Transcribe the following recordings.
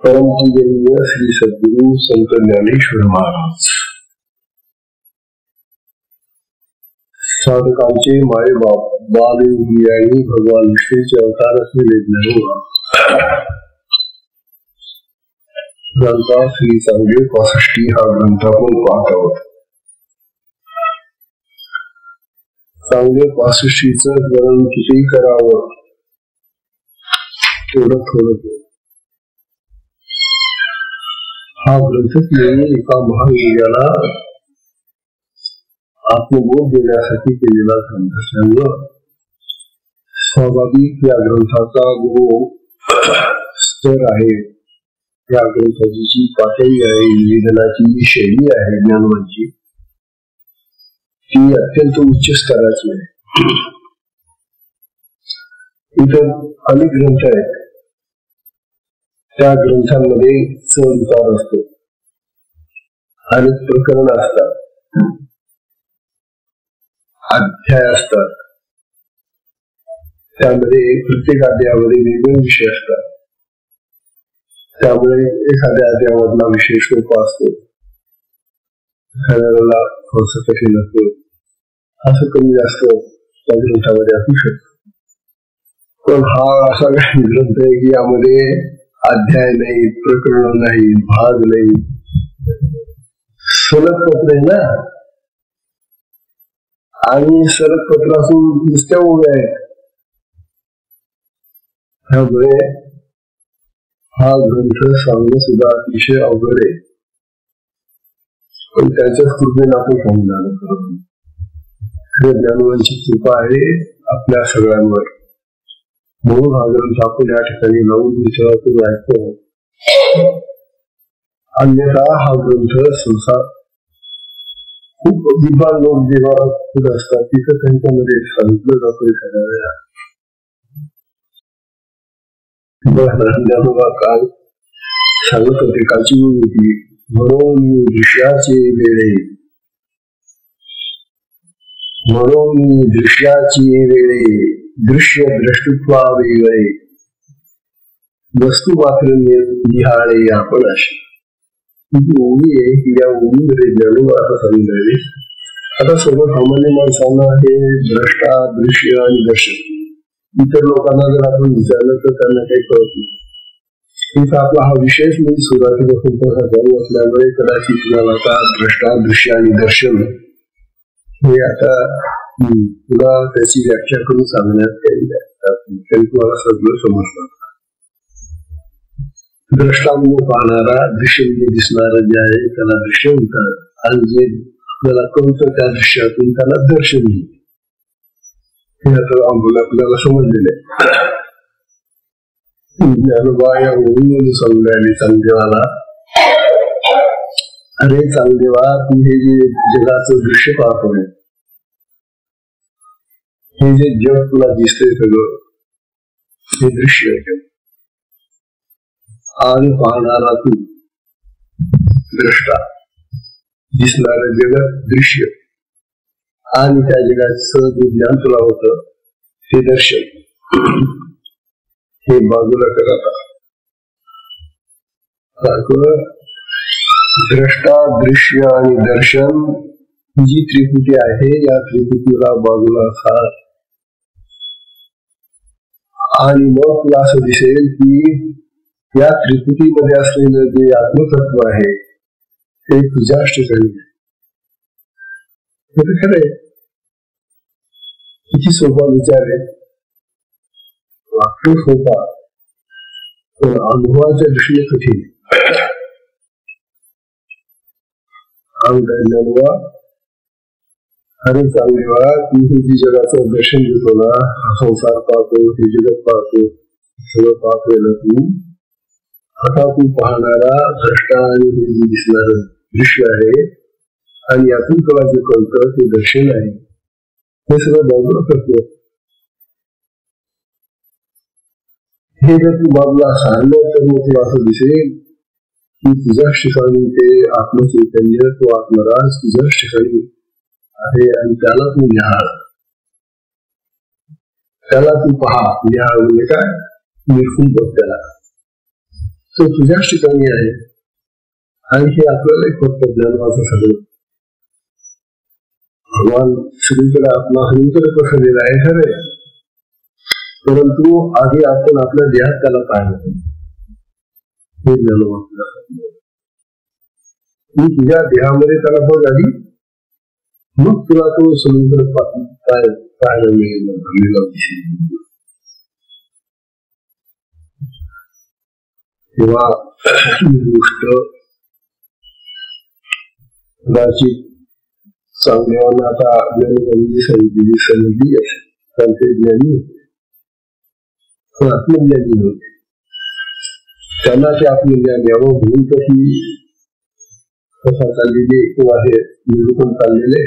परम पूजनीय श्री सद्गुरु संत ज्ञानेश्वर महाराज साधकांचे माय बाप बालयोगी आणि भगवान विष्णूचे अवतार असलेले ज्ञानोबा ग्रंथा श्री चांगले 65 हा ग्रंथ आपण पाहत आहोत. चांगले 65 वर्णन किती करावं तेवढं थोडं. हा ग्रंथच नेहमी एका महावीराला आत्मबोध देण्यासाठी केलेला ग्रंथ असल्यामुळं स्वाभाविक या ग्रंथाचा जो स्तर आहे, या ग्रंथाची जी पातळी आहे, निवेदनाची जी शैली आहे ज्ञानवांची, ती अत्यंत उच्च स्तराची आहे. इतर अनेक ग्रंथ आहेत, त्या ग्रंथांमध्ये चढ उतार असतो, अनेक प्रकरण असतात, अध्याय असतात, त्यामध्ये प्रत्येक अध्यायामध्ये वेगवेगळे विषय असतात. त्यामुळे एखाद्या अध्यायामधला विषय सोपा असतो, एखाद्याला थोडस कठीण असतो, असं कमी जास्त त्या ग्रंथामध्ये असू शकतो. पण हा असा ग्रंथ आहे की यामध्ये अध्याय नाही, प्रकरण नाही, भाग नाही, सलग पत्र आहे ना, आणि सलग पत्र असून नुसत्या ओव्या आहेत. त्यामुळे हा ग्रंथ सांगणं सुद्धा अतिशय अवघड आहे, पण त्याच्याच कृपेने आपण समजून करतो. ज्ञानवांची कृपा आहे आपल्या सगळ्यांवर, म्हणून हा ग्रंथ आपण या ठिकाणी लावून विचारातून ऐकतो. अन्यथा हा ग्रंथ संसार खूप विद्वान लोक जेव्हा खुद असतात तिथं त्यांच्यामध्ये सांगितलं जातं एखाद्या वेळा. काल सांगत होते, कालची होती, म्हणून दृश्याचे वेळे, म्हणून दृश्याची वेळे, दृश्य द्रष्टृत्वा वेगळे, वस्तू मात्र निहाळे आपण अशी. ओळी आहे की या ओळीमध्ये ज्ञानोबा असं सांगितले. आता सर्वसामान्य माणसांना हे द्रष्टा, दृश्य आणि दर्शन, इतर लोकांना जर आपण विचारलं तर त्यांना काही कळत नाही. इथं आपला हा विषयच म्हणजे सुरुवातीपासून तसा चालू असल्यामुळे कदाचित तुम्हाला आता द्रष्टा, दृश्य आणि दर्शन हे आता तुला त्याची व्याख्या करून सांगण्यात येईल, तुम्हाला सगळं समजलं. द्रष्टा म्हणजे पाहणारा, दृश्य म्हणजे दिसणारा जे आहे त्याला दृश्य म्हणतात, आणि जे आपल्याला कळतं त्या दृश्यातून त्याला दर्शन म्हणतात. हे आता आपल्याला समजलेलं आहे. ज्ञानोबा या ओळीमध्ये सांगले चांगदेवाला, अरे चांगदेवा, तू हे जे जगाचं दृश्य पाहतोय, हे जे जग तुला दिसतंय सगळं, हे दृश्य आहे. आणि पाहणारा तू द्रष्टा, दिसणारं जगत दृश्य, आणि त्या जगाचं जे ज्ञान तुला होतं ते दर्शन. हे बाजूला करता सारखं द्रष्टा, दृश्य आणि दर्शन ही जी त्रिपुटी आहे, या त्रिपुटीला बाजूला सार. आणि मग तुला असं दिसेल की या त्रिपुटीमध्ये असलेलं जे आत्मतत्व आहे ते तुझ्याच ठिकाणी आहे. हे खरंय. किती सोपा विचार आहे, वाक्य सोपा पण अनुभवाच्या दृष्टीने कठीण. अंगवा अरे चांगले वा, मी हे जी जगाचं दर्शन घेतो ना, संसार पाहतो, हे जगत पाहतो, सगळं पाहतोय ना तू. आता तू पाहणारा द्रष्टा आणि हे जे दिसणार दृश्य आहे आणि यातून तुला जे कळतं ते दर्शन आहे, हे सगळं बाजूला करतो. हे जर तू बाजूला सारलं तर मग तुला असं दिसेल की तुझ्याच ठिकाणी ते आत्मचैतन्य, तो आत्मराज तुझ्याच ठिकाणी आहे आणि त्याला तू निहाळ, त्याला तू पहा. निहाळ म्हणजे काय, निरखून बघ त्याला, तो तुझ्याच ठिकाणी आहे. आणि हे आपल्याला एक फक्त ज्ञानाचं सगळं. भगवान सगळीकडे आत्मा सगळीकडे पसरलेला आहे खरं, परंतु आधी आपण आपल्या देहात त्याला पाहिलं. हे ज्ञान तू तुझ्या देहामध्ये त्याला बघ आधी, मग तुला तो समुद्र पाहायला मिळेल. तेव्हा ही गोष्ट कदाचित चांगल्यानं आता ज्ञानी सांगितलेली संधी असेल, त्यांचे ज्ञानी होते, आत्मज्ञानी होते, त्यांना ते आत्मज्ञान यावं म्हणून तर ही कथा चाललेली किंवा हे निरूपण चाललेले.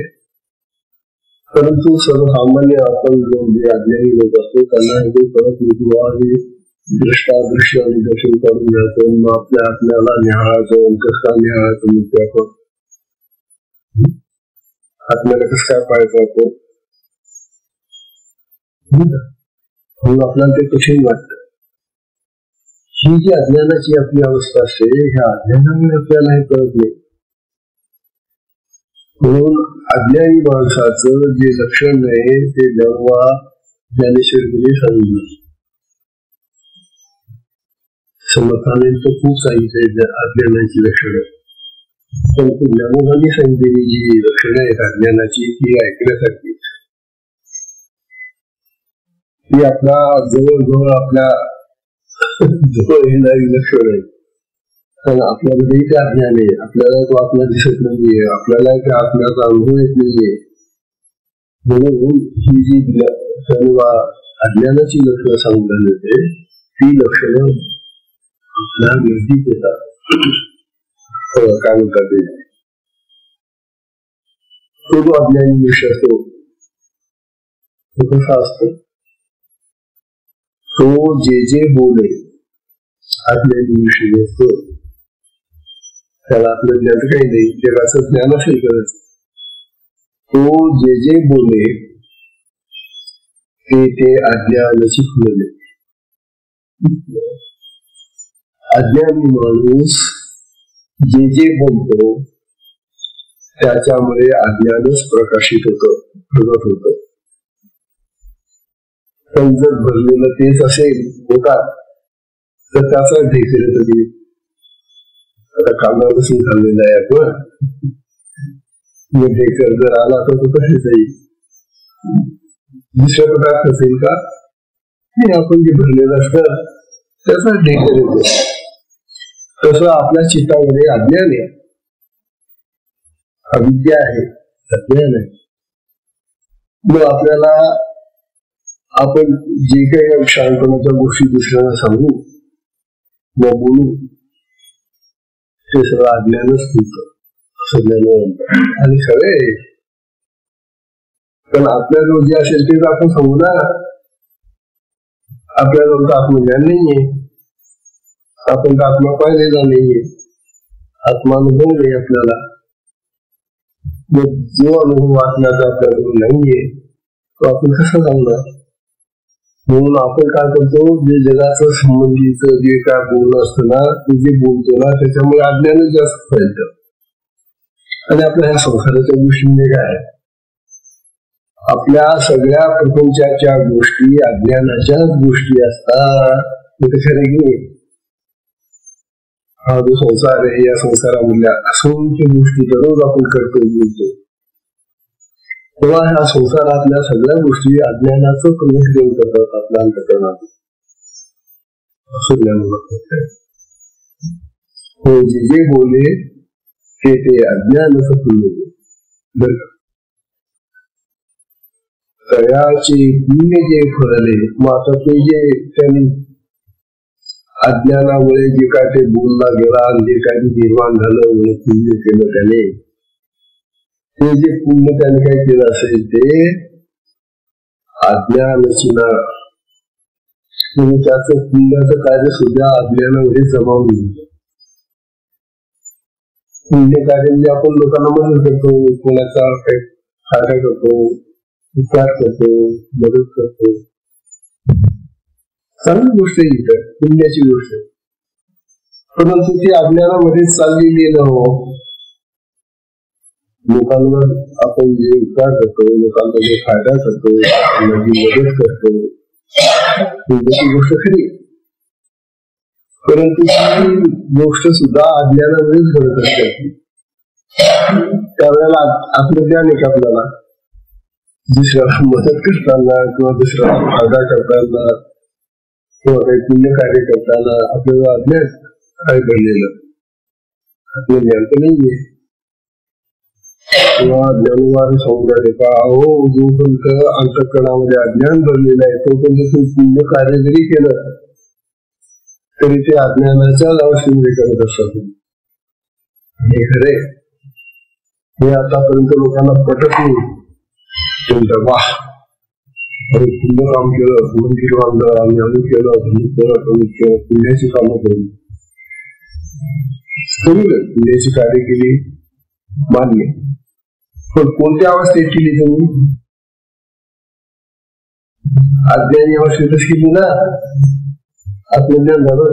परंतु सर्वसामान्य आपण जे अज्ञानी लोक असतो त्यांना हे कळत नाही. दृष्टा, दृश्य आणि दर्शन करून घ्यायचं, मग आपल्या आत्म्याला निहाळायचं, कसं काय निहाळायचं, मग ते आपण आत्म्याला कसं काय पाहायचं आपण, म्हणून आपल्याला ते कठीण वाटतं. ही जी अज्ञानाची आपली अवस्था असते, ह्या अज्ञानामुळे आपल्याला हे कळत नाही. म्हणून अज्ञानी माणसाचं जे लक्षण आहे ते जेव्हा ज्ञानेश्वरीने सांगितलं, समर्थाने तर खूप सांगितले अज्ञानाची लक्षणं, परंतु ज्ञानोबांनी सांगितलेली जी लक्षणं आहेत अज्ञानाची ती ऐकण्यासारखी. ती आपला जवळजवळ आपल्या जवळ येणारी लक्षण आहे. कारण आपल्यामध्ये ते अज्ञान आहे, आपल्याला तो आत्मा दिसत नाहीये, आपल्याला त्या आत्म्याचा अनुभव येत नाहीये. म्हणून ही जी अज्ञानाची लक्षणं सांगण्यात येते ती लक्षणं आपल्या गर्दीत येतात. काय म्हणतात ते, तो जो अज्ञानी विषय असतो तो कसा असतो, तो जे बोले अज्ञानी विषय असतो, त्याला आपलं ज्ञान काही नाही, जगाचं ज्ञान असेल करत. तो जे बोले ते अज्ञानाची फुले. अज्ञानी माणूस जे बोलतो त्याच्यामुळे अज्ञानच प्रकाशित होतं, प्रगट होतं. पण जर भरलेलं तेच असेल होतात तर त्याचा ढेकरे तरी आता कांदा बसून खाल्लेला आहे आपण, ढेकर जर आला तर तो कसे जाईल, दुसऱ्या पदार्थ असेल का, हे आपण जे भरलेलं असतं त्याचा ढेकर येतो. तसं आपल्या चित्तामध्ये अज्ञान आहे, अविद्या आहे, अज्ञान आहे. मग आपल्याला आपण जे काही शांतपणाच्या गोष्टी दुसऱ्यांना सांगू व बोलू ते सगळं अज्ञानच होतं, असं ज्ञान. आणि खरंय, पण आपल्याजवळ जे असेल तेच आपण सांगू ना. आपल्याजवळ तर आत्मज्ञान नाहीये, आपण तर आत्मा पाहिलेला नाहीये, आत्मानुभव नाही आपल्याला. मग जो अनुभव वाचण्याचा आपल्याकडून नाहीये तो आपण कसं सांगणार. म्हणून आपण काय करतो, जे जगाचं संबंधीच जे काय बोलणं असतं ना, ते जे बोलतो ना त्याच्यामुळे अज्ञानच जास्त फैलतं. आणि आपल्या ह्या संसाराच्या गोष्टी म्हणजे काय, आपल्या सगळ्या प्रपंचाच्या गोष्टी अज्ञानाच्याच गोष्टी असतात. ते खरे की हा जो संसार आहे, या संसारामधल्या असंख्य गोष्टी दररोज आपण करतो बोलतो, तेव्हा ह्या संसारातल्या सगळ्या गोष्टी अज्ञानाचं प्रदर्शन करतात आपल्या अंतःकरणात. असं ज्ञान लागतं. जे बोले ते अज्ञानाचं फुलले. तयाचे पुण्य जे फळले, मग आता ते जे त्यांनी अज्ञानामुळे जे काय ते बोलला गेला, जे काय निर्माण झालं, पुण्य केलं त्याने, ते जे पुण्य त्याने काय केलं असेल ते अज्ञान सुद्धा, त्याचं पुण्याचं कार्य सुद्धा अज्ञानामध्ये जमावून घेतो. पुण्य कार्य म्हणजे आपण लोकांना मदत करतो, कोणाचा काही फायदा करतो, उपकार करतो, मदत करतो, चांगली गोष्ट आहे, इतर पुण्याची गोष्ट. परंतु ती अज्ञानामध्येच चाललेली न हो. लोकांवर आपण जे उपकार करतो, लोकांचा जे फायदा करतो, लोकांना जी मदत करतो, पुण्याची गोष्ट खरी, परंतु ती गोष्ट सुद्धा अज्ञानामध्येच घडत असते. त्यावेळेला आत्मज्ञान आहे का आपल्याला, दुसऱ्याला मदत करताना किंवा दुसऱ्याला फायदा करताना किंवा काही पुण्य कार्य करताना आपल्याला अज्ञान काय घडलेलं, आत्मज्ञान तर नाहीये. किंवा ज्ञानवार सौंदर्य का अहो, जोपर्यंत अंतःकरणामध्ये अज्ञान भरलेलं आहे तोपर्यंत तुम्ही पुण्य कार्य जरी केलं तरी ते अज्ञानाच्या अवस्थेमध्ये करत असतात. हे खरे, हे आतापर्यंत लोकांना पटत नाही. वाह, पुण्य काम केलं, मंदिर बांधलं, आम्ही अमुक केलं, पुण्याची कामं करू, पुण्याची कार्य केली, मान्य. पण कोणत्या अवस्थेत केली तुम्ही? अज्ञानी अवस्थेतच केली ना. आत्मज्ञान झालं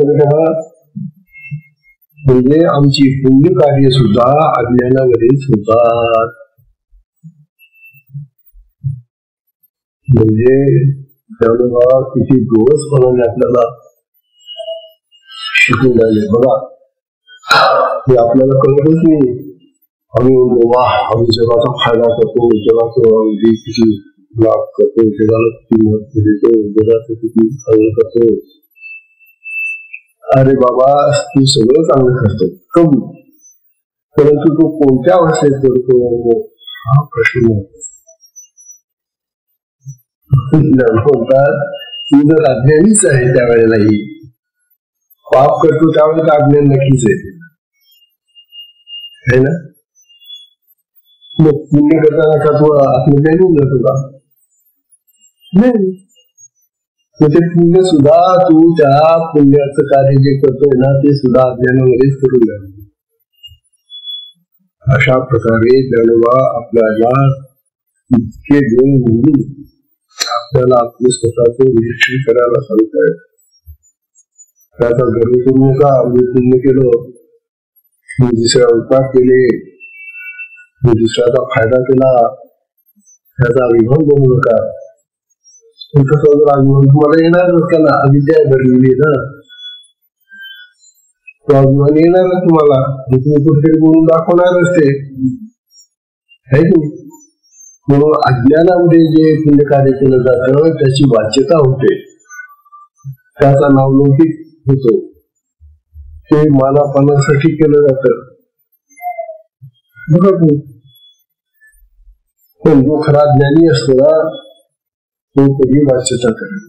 म्हणजे आमची पुण्य कार्य सुद्धा अज्ञानामध्येच होतात. म्हणजे त्यामुळे किती डोळसपणाने आपल्याला शिकून राहिले बघा, हे आपल्याला कळतच नाही. आम्ही म्हणतो वा, आम्ही जगाचा फायदा करतो, जगाचं किती लाभ करतो, जगाला किती महत्व देतो, जगाचं किती चांगलं करतो. अरे बाबा, तू सगळं चांगलं करतो कमी, परंतु तू कोणत्या अवस्थेत करतो हा प्रश्न म्हणतात. तू जर अज्ञानीच आहे त्यावेळेलाही पाप करतो त्यावेळेला अज्ञान नक्कीच आहे ना. मग पुण्य करताना का तू आत्मज्ञानी होऊन जातो का? नाही. ते पुण्य सुद्धा तू त्या पुण्याचं कार्य जे करतोय ना ते सुद्धा अज्ञानामध्येच करून जातो. अशा प्रकारे ज्ञानोबा आपल्याला इतके गुण म्हणून आपल्याला आपले स्वतःचे निरीक्षण करायला सांगतायत. त्याचा गर्व करू नका. मी पुण्य केलं, मी दुसऱ्या उपकार केले, मी दुसऱ्याचा फायदा केला, त्याचा अभिमान करू नका. अभिमान तुम्हाला येणारच, त्याला अविद्या भरलेली ना, तो अभिमान येणारच तुम्हाला. तुम्ही कुठेतरी बोलून दाखवणारच ते आहे की. म्हणून अज्ञानामध्ये जे पुण्य कार्य केलं जातं त्याची वाच्यता होते, त्याचा नावलौकिक होतो, ते मानापानासाठी केलं जातं. बघा, पण जो खरा ज्ञानी असतो ना तो कधी वाच्यता करेल.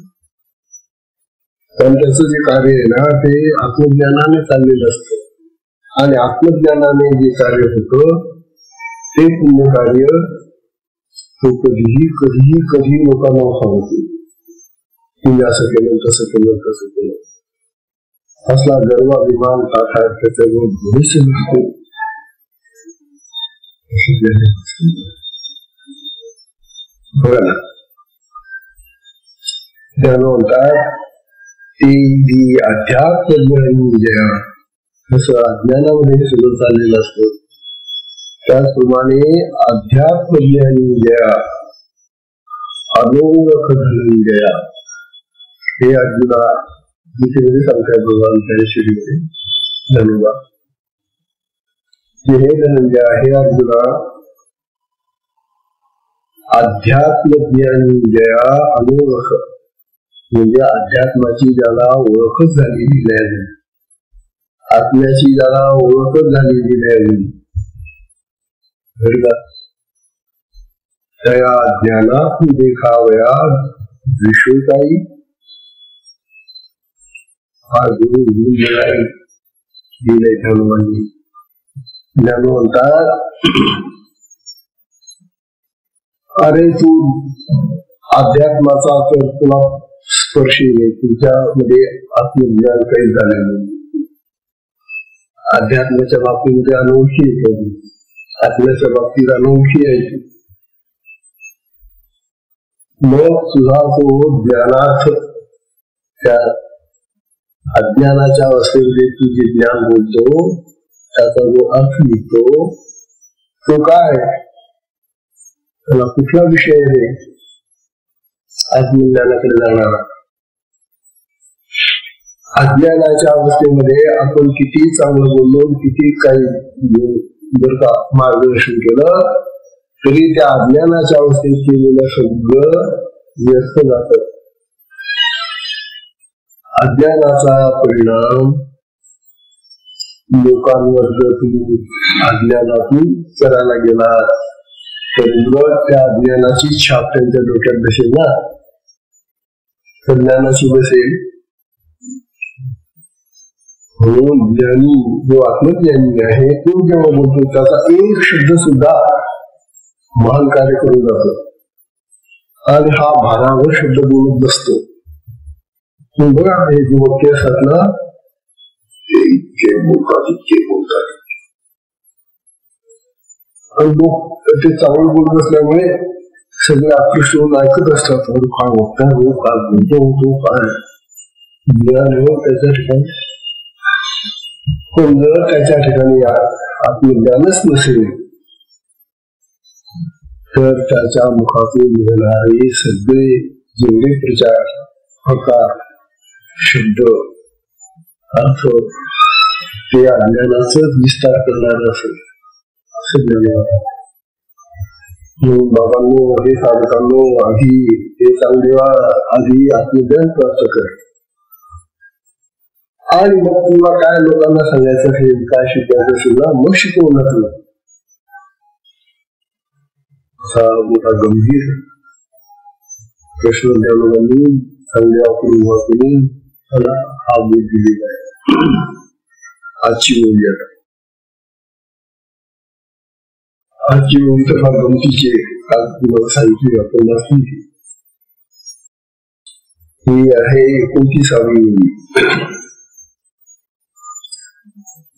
कारण त्याचं जे कार्य आहे ना ते आत्मज्ञानाने चाललेलं असतं, आणि आत्मज्ञानाने जे कार्य होतं ते पुण्य कार्य तो कधीही कधीही कधी लोकांना सांगतो की मी असं केलं, तसं केलं, तसं केलं. असला गर्व अभिमान टाटा त्याच्यावर भविष्य दिसतो. बघा ना, त्यानं म्हणतात ती अध्यात्म ज्ञानी जया, असं अज्ञानामध्ये सगळं चाललेलं असतं. त्याचप्रमाणे अध्यात्मज्ञानींजया अनोरख धनंजया हे अर्जुना गीतेमध्ये सांगताय भगवान त्या श्रीमध्ये धनुबा हे धनंजया हे अर्जुना अध्यात्मज्ञानींजया अनोरख म्हणजे अध्यात्माची ज्याला ओळखच झालेली नाही, आत्म्याची ज्याला ओळखच झालेली नाही, त्या ज्ञानात देखावया विषयताई हा गुरु दिले धनुमांनी. ज्ञान म्हणतात अरे तू अध्यात्माचा तर तुला स्पर्शी आहे, तुझ्यामध्ये आत्मज्ञान काही झालेलं नाही, अध्यात्माच्या बाबतीमध्ये अनोळखी आहे, आत्म्याच्या बाबतीत अनोळखी आहे. मग तुझा तो ज्ञानार्थ त्या अज्ञानाच्या अवस्थेमध्ये तू जे ज्ञान बोलतो त्याचा जो अर्थ निघतो तो काय, त्याला कुठला विषय आहे आत्मज्ञानाकडे जाणारा. अज्ञानाच्या अवस्थेमध्ये आपण किती चांगलं बोललो, किती काही जर का मार्गदर्शन केलं तरी त्या अज्ञानाच्या अवस्थेत केलेलं सगळं व्यस्त जात. अज्ञानाचा परिणाम लोकांवर जर तुम्ही अज्ञानातून करायला गेला तर त्या अज्ञानाची छाप त्यांच्या डोक्यात बसेल ना, तर ज्ञानाची बसेल. म्हणून ज्ञानी जो आत्मज्ञानी आहे तो जेव्हा बोलतो त्याचा एक शब्द सुद्धा महान कार्य करून जातो आणि हा भारावर शब्द बोलत बसतो. बघा हे जे वाक्य असतात ना ते इतके बोलतात आणि लोक ते चांगलं बोलत असल्यामुळे सगळे आकृष्ट होऊन ऐकत असतात. काय वागता हो, काय बोलतो होतो, काय ज्ञान हो त्याच्या ठिकाणी. पण जर त्याच्या ठिकाणी आत्मज्ञानच नसेल तर त्याच्या मुखातून निघणारे सगळे जेवढे प्रचार, प्रकार, शब्द, अर्थ ते अज्ञानाचा विस्तार करणार असेल असं बाबांनो, हे साधकांनो, आधी हे चांगदेवा, आधी आत्मज्ञान प्राप्त कर आणि मग तुला काय लोकांना सांगायचं असेल, काय शिकायचं असेल ना, मग शिकवणार तुला. असा मोठा गंभीर प्रश्न त्या लोकांनी चांगदेवाकडून हा बोध दिलेला आहे. आजची ओळी आता आजची ओळी तर फार गमतीची आहे. काल तुम्हाला सांगितली आपण नसली ही आहे 29वी ओळी.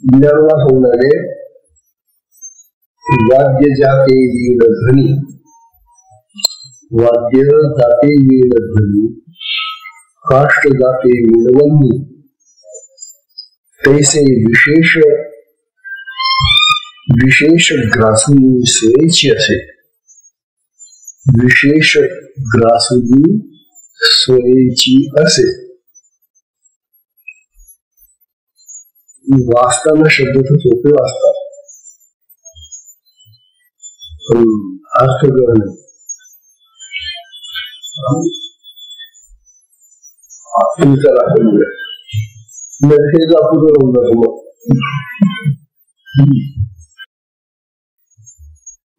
ज्ञानाला सांगणारे वाद्य जाते येईल ध्वनी, वाद्य जाते येईल ध्वनी, काष्ट जाते येईल वन्नी, तैसे विशेष ग्रासुनी सोयीची असे. विशेष ग्रासुनी सोयीची असे. वाचताना शब्द तर सोपे वाचतात, अर्थ ग्रहण चला हे जापूर राहून जातो. मग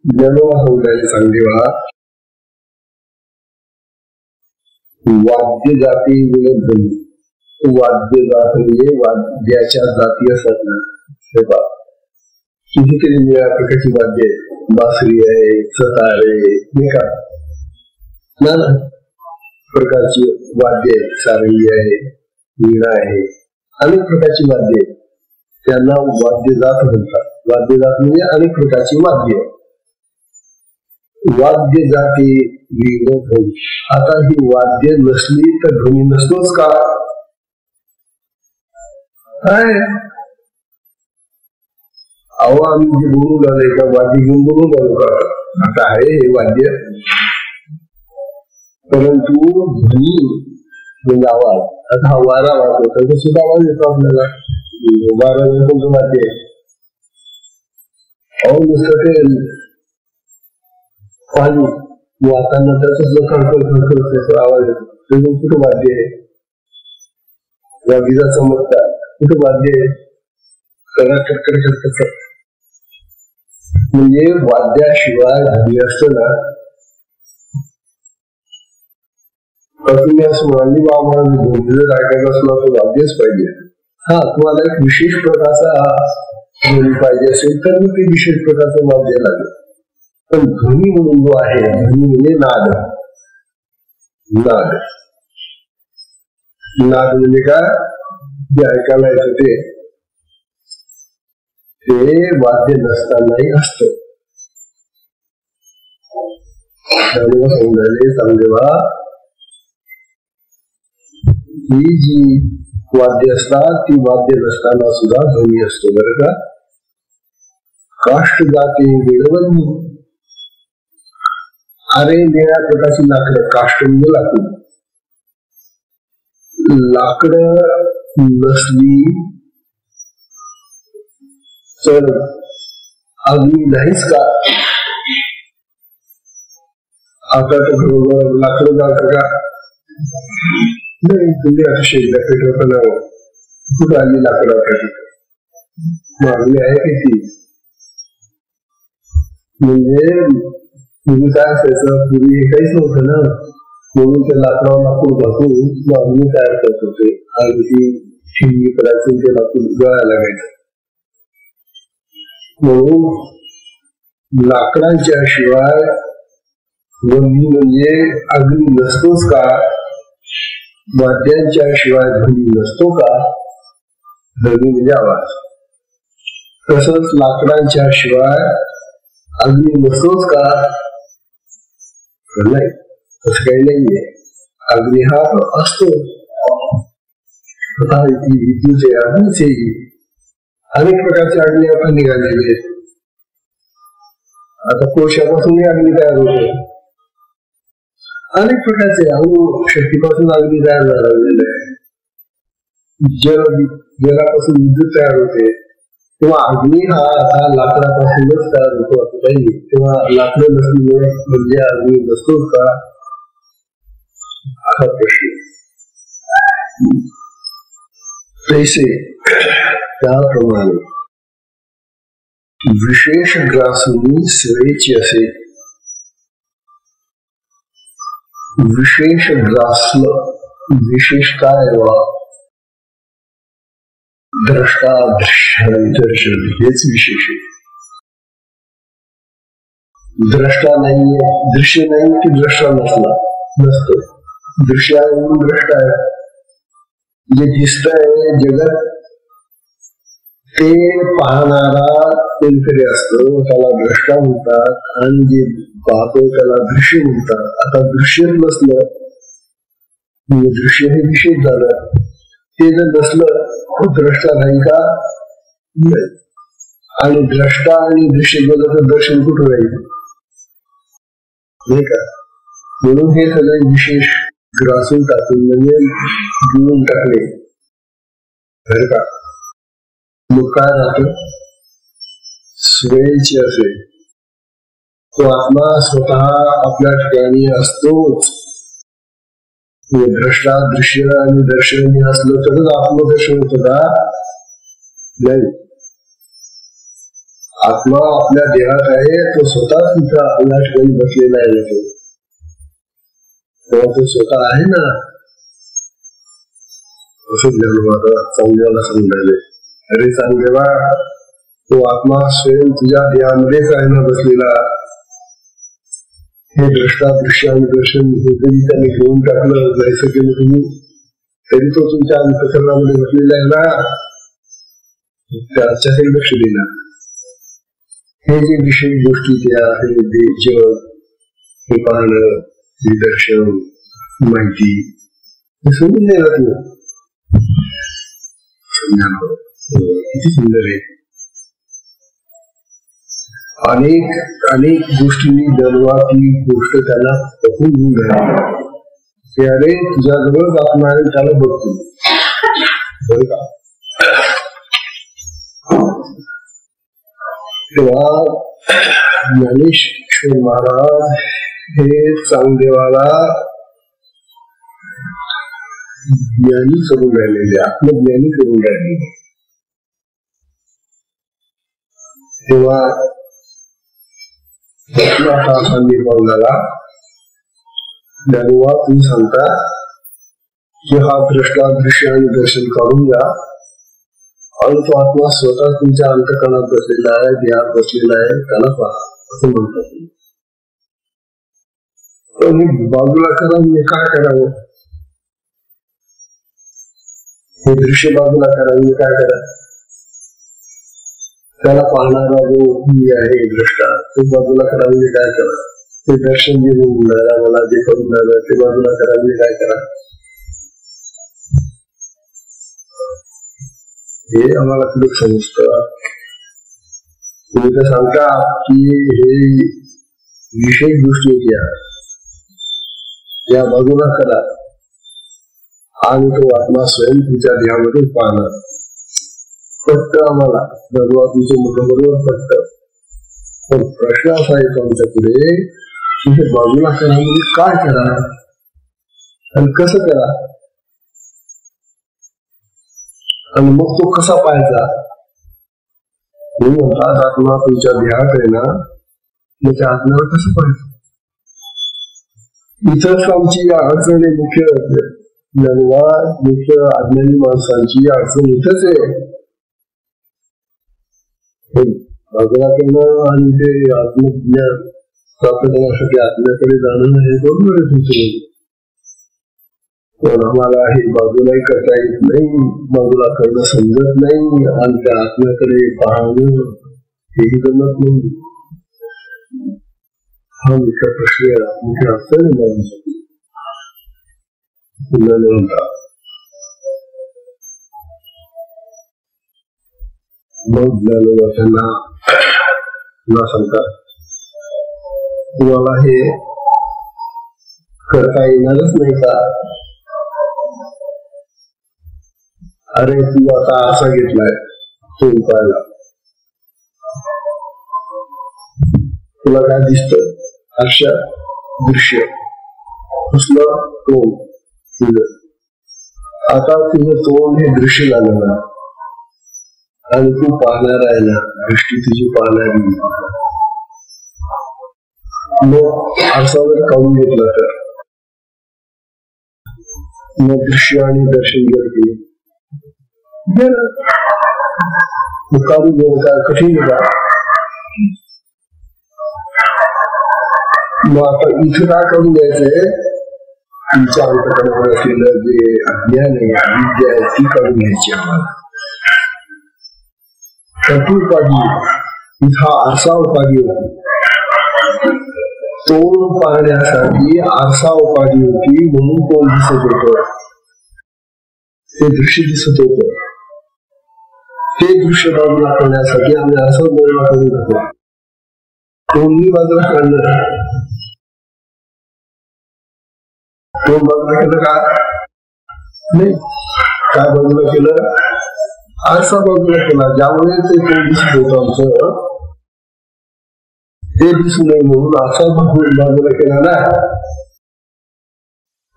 ज्ञानाला सांगायचं सांगेवा वाद्य जाती विलग ध्वनी. वाद्य जात म्हणजे वाद्याच्या जाती असतात ना, कितीतरी वेगळ्या प्रकारची वाद्य आहे. बासरी आहे, सतार आहे, नाही का, नाना प्रकारची वाद्य आहेत. सारंगी आहे, वीणा आहे, अनेक प्रकारची वाद्य आहेत. त्यांना वाद्य जात म्हणतात. वाद्य जात म्हणजे अनेक प्रकारची वाद्य. वाद्य जाती विलग ध्वनी. आता ही वाद्य नसली तर ध्वनी नसतोच का? अहो आम्ही जे बोलून आलोय का वाद्य घेऊन बोलून आलो का आता आहे हे वाद्य, परंतु ध्वनी म्हणजे आवाज. आता हा वारा वाजतो त्याचा सुद्धा आवाज येतो आपल्याला. वारा कोणतं वाद्य आहे? अहो नुसतं ते पाणी वाहताना त्याचा खळखळ आवाज येतो, त्याचं कुठं वाद्य आहे? या विजा चमकतात कुठं वाद्य आहे? कटकट. म्हणजे वाद्याशिवाय ध्वनी असतं ना. तुम्ही असं म्हणाली बा मला जर ऐकायचं असलं तर वाद्यच पाहिजे. हा तुम्हाला एक विशेष प्रकारचा ध्वनी पाहिजे असेल तर मग ते विशेष प्रकारचं वाद्य लागेल. पण ध्वनी म्हणून जो आहे, ध्वनी म्हणजे नाद. नाद म्हणजे काय? जे ऐकायला येतं ते वाद्य नसतानाही असत. समजायला समजेवा ही जी वाद्य असतात ती वाद्य नसताना सुद्धा ध्वनी असतो बरं का. काष्ट जाते वेळवणी, अरे निळ्या प्रकारची लाकडं, काष्ट म्हणजे लाकूड. लाकडं नसली तर अग्नी नाहीच का? आता तर बरोबर लाकडं जात का नाही? तुम्ही आता शेगड्या पेटवताना कुठं आली लाकडासाठी मागणी आहे किती? म्हणजे पूर्वी काय असायचं, पूर्वी हे काहीच नव्हतं ना, म्हणून त्या लाकडावर लाकूड घालून मागणी तयार करत होते आणि ती शिंगी करायची, ते लाकूड गळायला लागायचं. म्हणून लाकडांच्या शिवाय ध्वनी म्हणजे अग्नी नसतोच का? वाद्यांच्या शिवाय ध्वनी नसतो का? ध्वनी म्हणजे आवाज. तसंच लाकडांच्या शिवाय अग्नी नसतोच का? नाही, तसं काही नाहीये. अग्नी हा असतो. विद्युत अग्नीचे अनेक प्रकारचे अग्नी आपण निघालेले आहेत. आता कोळशापासून अग्नी तयार होते, अनेक प्रकारचे अणु शक्तीपासून अग्नी तयार झालेले आहे. जलापासून विद्युत तयार होते. तेव्हा अग्नी हा आता लाकडापासूनच तयार होतो असं काही. तेव्हा लाकडं नसल्यामुळे म्हणजे अग्नी नसतोच का? असा प्रश्न. तैसे त्याप्रमाणे विशेष ग्रासून सवेची असे. विशेष ग्रासलं, विशेष काय वा? द्रष्टा दृश्य दर्शन हेच विशेष आहे. द्रष्टा नाहीये, दृश्य नाही की द्रष्टा नसतं. दृश्य आहे म्हणून द्रष्टा आहे. जे दिसतंय जगत ते पाहणारा कोणतरी असतं, त्याला द्रष्टा म्हणतात, आणि जे पाहतो त्याला दृश्य म्हणतात. आता दृश्यच नसलं म्हणजे दृश्य हे विशेष झालं. ते जर नसलं तर द्रष्टा राहील का? नाही. आणि द्रष्टा आणि दृश्य गेलं तर दर्शन कुठं राहील? नाही का? म्हणून हे सगळे विशेष ग्रासून टाकून म्हणजे जुळून टाकले बरं का. मग काय राहतं? स्वेच्छे असे. तो आत्मा स्वतः आपल्या ठिकाणी असतोच. द्रष्टा दृश्य आणि दर्शन असलं तरच आत्मदर्शन होतं का? नाही. आत्मा आपल्या देहात आहे, तो स्वतःच तिथं आपल्या ठिकाणी बसलेला आहे. तेव्हा तो स्वतः आहे ना. असं ज्ञानवादा चांगल्याला समजायले. अरे चांगलेवा, तो आत्मा स्वयं तुझ्या देहामध्येच आहे ना बसलेला. हे द्रष्टा दृश्य आणि दर्शन हे जरी त्याने घेऊन टाकलं जायचं केलं तुम्ही, तरी तो तुमच्या अंतःकरणामध्ये बसलेला आहे ना. त्याच्याकडे लक्ष देणार. हे जे विशेष गोष्टी त्या जग हे पाहणं, दर्शन, माहिती हे समजून नाही राहत. किती सुंदर आहे. अनेक गोष्टींनी जन्मा ती गोष्ट त्याला पकून घेऊन राहिली की अरे तुझ्याजवळच आत्मा आहे त्याला बघतो बरं का. तेव्हा ज्ञानेश्वर महाराज हे चांगदेवाला ज्ञानी करून राहिलेले, आत्मज्ञानी करून राहिलेले. तेव्हा असा निर्माण झाला ज्ञानोबा तुम्ही सांगता की हा द्रष्टा दृश्य आणि दर्शन काढून द्या आणि तो आत्मा स्वतः तुमच्या अंतःकरणात बसलेला आहे, देहात बसलेला आहे, त्याला पहा असं म्हणतात. पण बाजूला करा म्हणजे काय करावं, हे दृश्य बाजूला करा म्हणजे काय करा, त्याला पाहणारा जो मी आहे दृष्टा तो बाजूला करा म्हणजे काय करा, ते दर्शन जे होऊन राहिला मला जे करून राहिलं ते बाजूला करा म्हणजे काय करा. हे आम्हाला खूप समजतं. तुम्ही तर सांगता की हे विशेष गोष्टी या बाजूला करा आणि तो आत्मा स्वयं तुमच्या देहामध्ये पाहणार. पटतं आम्हाला भगवा तुमचं मोठं बरोबर पटतं. पण प्रश्न असा येतो आमच्या पुढे की बाजूला करा म्हणजे काय करा आणि कसं करा आणि मग तो कसा पाहायचा. मी म्हणतात आत्मा तुमच्या देहात आहे ना त्याच्या आत्म्यावर कसं पाहायचं. इथंच आमची अडचण आहे मुख्य अज्ञानी माणसांची अडचण इथंच आहे. बाजूला करणं आणि ते आत्मज्ञान प्राप्त करण्यासाठी आत्म्याकडे जाणं हे बरोबर आहे तुमचं. पण आम्हाला हे बाजूलाही करता येत नाही, बाजूला करणं समजत नाही आणि त्या आत्म्याकडे पाहणं हेही जमत नाही. हा मोठा प्रश्न आहे, मोठी अडचण आहे माझ्यासाठी. मग ज्ञानोबा त्यांना सांगतात तुम्हाला हे करता येणारच नाही का. अरे तू आता असा घेतलाय तो उपायला तुला काय दिसतं अशा दृश्य कसलं तोंड तुझं. आता तुझं तोंड हे दृश्य झालं आणि तू पाहणार आहे ना, दृष्टी तुझी पाहणारी. मग आरसावर काढून घेतला तर मग दृश्य आणि दर्शन जर केले काढून घेऊन काय कठीण का. मग आता इथं काय करून द्यायचंय तुमच्या अंतःकरणावर असलेलं जे अज्ञान आहे अविद्या आहे ती काढून घ्यायची आम्हाला. उपाधी इथं आरसा उपाधी होती, तोंड पाहण्यासाठी आरसा उपाधी होती म्हणून तोंड दिसत होत, ते दृश्य दिसत होत. ते दृश्य बाजूला करण्यासाठी आम्ही असं बोलणं करून घेतो. तोंडनी बाजूला काढलं, तोंड बाजूला केलं का नाही, काय बाजूला केलं आरसा बाजूला केला. ज्यामुळे ते तोंड दिसत होतं आमचं ते दिसू नये म्हणून आरसा बाजूला केला ना.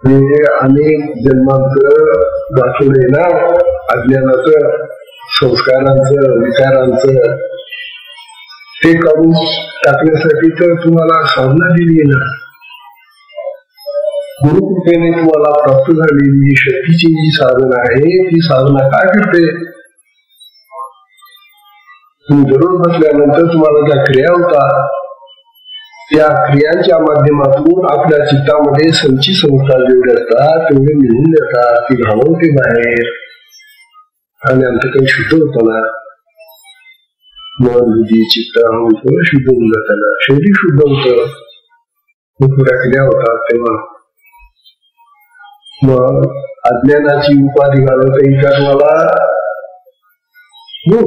हे अनेक जन्मांचं दाखवलंय ना अज्ञानाचं, संस्कारांचं, विचारांचं. ते काढून टाकण्यासाठी तर तुम्हाला साधना दिली ना. गुरुकृपेने तुम्हाला प्राप्त झालेली शक्तीची जी साधना आहे ती साधना काय करते. तुम्ही दररोज बसल्यानंतर तुम्हाला ज्या क्रिया होतात त्या क्रियांच्या माध्यमातून आपल्या चित्तामध्ये संचित संस्कार जेवढे असतात तेवढे मिळून देतात, ती घालवते बाहेर आणि अंतकरण शुद्ध होताना मन बुद्धी चित्त अहंकार शुद्ध होऊन जाताना शरीर शुद्ध होतं. पुऱ्या क्रिया होतात तेव्हा मग अज्ञानाची उपाधी घालवता येईल का तुम्हाला.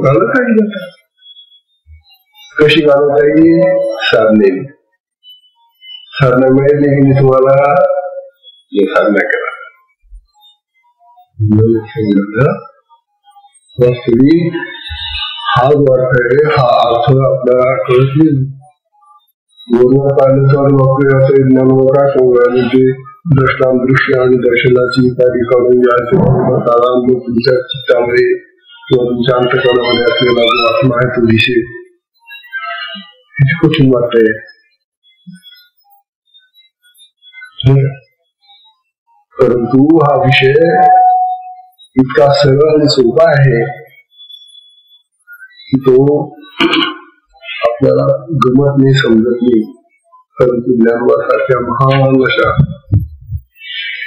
घालत काही जातात कशी घालवता येईल? साधनेने. साधना मिळाली की मी तुम्हाला साधना करा. वास्तविक हा जो अर्थ आहे हा अर्थ आपल्याला कळत नाही. बरोबर पाहिलं तर आपल्या ज्ञानोबा म्हणजे दृष्टांदृश्य आणि दर्शनाची कार्य काढून तुमच्या चित्तामध्ये किंवा तुमच्या अंतकरणामध्ये असलेला जो आत्मा आहे तो दिसेल. किती कठीण वाटतंय. परंतु हा विषय इतका सरळ आणि सोपा आहे की तो आपल्याला गमत नाही, समजत नाही. परंतु ज्ञानोबासारख्या महान अशा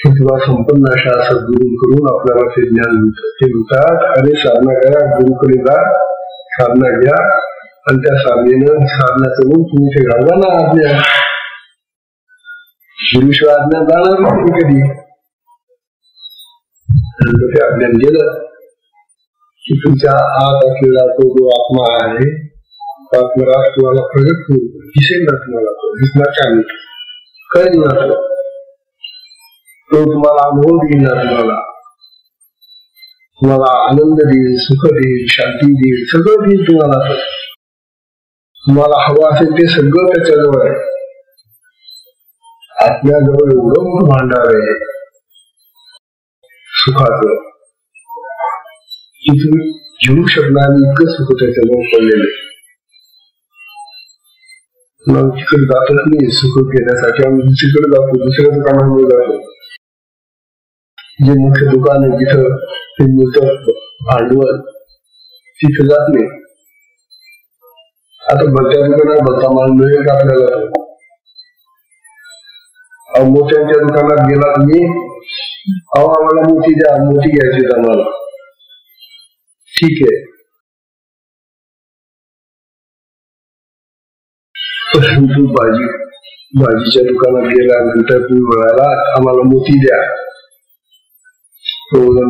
किंवा संपन्न अशा सद्गुरूंकडून आपल्याला ते ज्ञान मिळतं. ते म्हणतात, अरे साधना करा, गुरुकडे जा, साधना घ्या आणि त्या साधनेनं साधना करून तुम्ही ते घालवा ना आज्ञा. गुरुशिवाय आज्ञा जाणार नाही कधी. ते आज्ञान गेलं की तुमच्या आत असलेला तो जो आत्मा आहे आत्मराज तुम्हाला प्रगट होईल, दिसेल ना तुम्हाला. तो दिसणार काय नाही, कळेल ना तो तुम्हाला अनुभव देईल ना, तुम्हाला आनंद देईल, सुख देईल, शांती देईल, सगळं देईल तुम्हाला. तुम्हाला हवं असेल ते सगळं त्याच्याजवळ आहे. आत्म्याजवळ एवढं मोठं भांडार आहे सुखाचं की तुम्ही घेऊ शकणार इतकं सुख त्याच्याजवळ पडलेलं आहे. तिकडे जातच नाही सुख घेण्यासाठी. आम्ही दुसरीकडे जातो, दुसऱ्या दुकानामध्ये जातो. जे मुख्य दुकान आहे जिथं ते मिळतं भांडवल, तिथं जात नाही. आता भलत्या दुकानात भलता माल मिळेल का आपल्याला? मोठ्यांच्या दुकानात गेला तुम्ही, अहो आम्हाला मोठी द्या, मोठी घ्यायची आम्हाला. ठीक आहे, परंतु भाजीच्या दुकानात गेल्यानंतर तुम्ही म्हणाला आम्हाला मोठी द्या.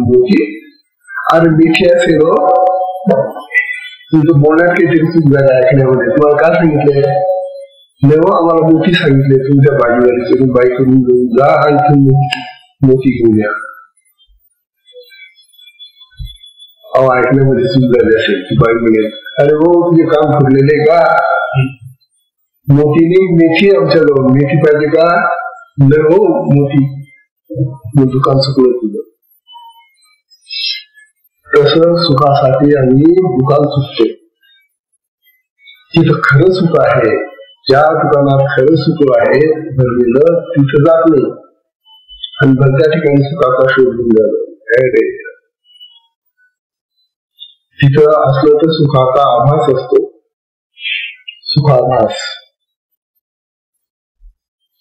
मोठी अरे मिठी असेल हो. तुमचं बोलण्यात काहीतरी चूक झालं ऐकण्यामध्ये. तुम्हाला काय सांगितलंय? नाही हो, आम्हाला मोठी सांगितले. तुमच्या भाजीवालीची बाई करून घेऊन जा आणि तुम्ही मोठी घेऊन या. अहो ऐकण्यामध्ये चूक झाली असेल. ती बाई मिळेल, अरे हो तुझे काम फुटलेले का? मोठी नाही, मेथी आमच्याजवळ. मेथी पाहिजे का? नाही हो मोठी. दुकान चुकलं तुझं. तसं सुखासाठी आम्ही दुकान चुकतो. तिथं खरं सुख आहे, ज्या दुकानात खरं सुख आहे भरलेलं, तिथं जात नाही आणि भलत्या ठिकाणी सुखाचा शोध घेऊन झालं. तिथं असलं तर सुखाचा आभास असतो. सुखाभास,